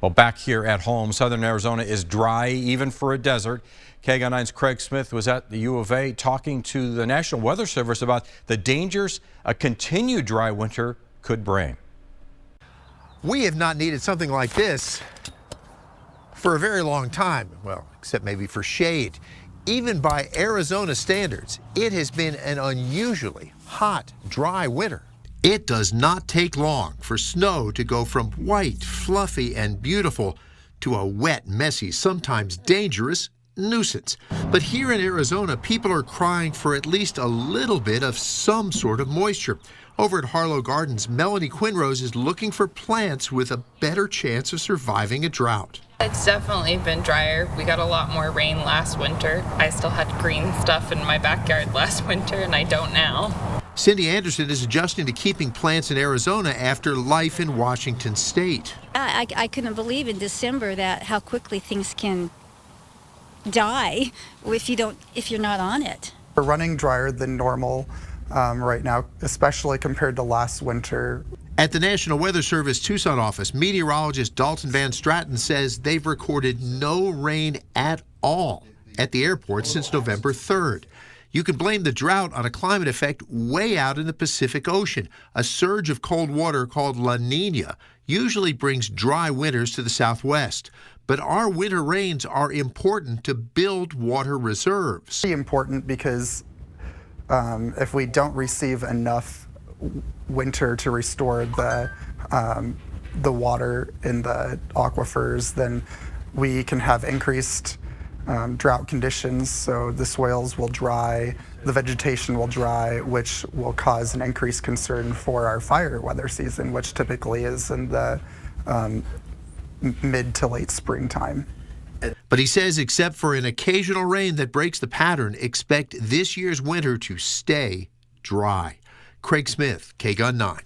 Well, back here at home, southern Arizona is dry, even for a desert. KGUN 9's Craig Smith was at the U of A talking to the National Weather Service about the dangers a continued dry winter could bring. We have not needed something like this for a very long time. Well, except maybe for shade. Even by Arizona standards, it has been an unusually hot, dry winter. It does not take long for snow to go from white, fluffy, and beautiful to a wet, messy, sometimes dangerous nuisance. But here in Arizona, people are crying for at least a little bit of some sort of moisture. Over at Harlow Gardens, Melanie Quinrose is looking for plants with a better chance of surviving a drought. It's definitely been drier. We got a lot more rain last winter. I still had green stuff in my backyard last winter, and I don't now. Cindy Anderson is adjusting to keeping plants in Arizona after life in Washington State. I couldn't believe in December that how quickly things can die if you're not on it. We're running drier than normal right now, especially compared to last winter. At the National Weather Service Tucson office, meteorologist Dalton Van Stratton says they've recorded no rain at all at the airport since November 3rd. You can blame the drought on a climate effect way out in the Pacific Ocean. A surge of cold water called La Nina usually brings dry winters to the southwest. But our winter rains are important to build water reserves. It's important because if we don't receive enough winter to restore the water in the aquifers, then we can have increased drought conditions, so the soils will dry, the vegetation will dry, which will cause an increased concern for our fire weather season, which typically is in the mid to late springtime. But he says except for an occasional rain that breaks the pattern, expect this year's winter to stay dry. Craig Smith, KGUN 9.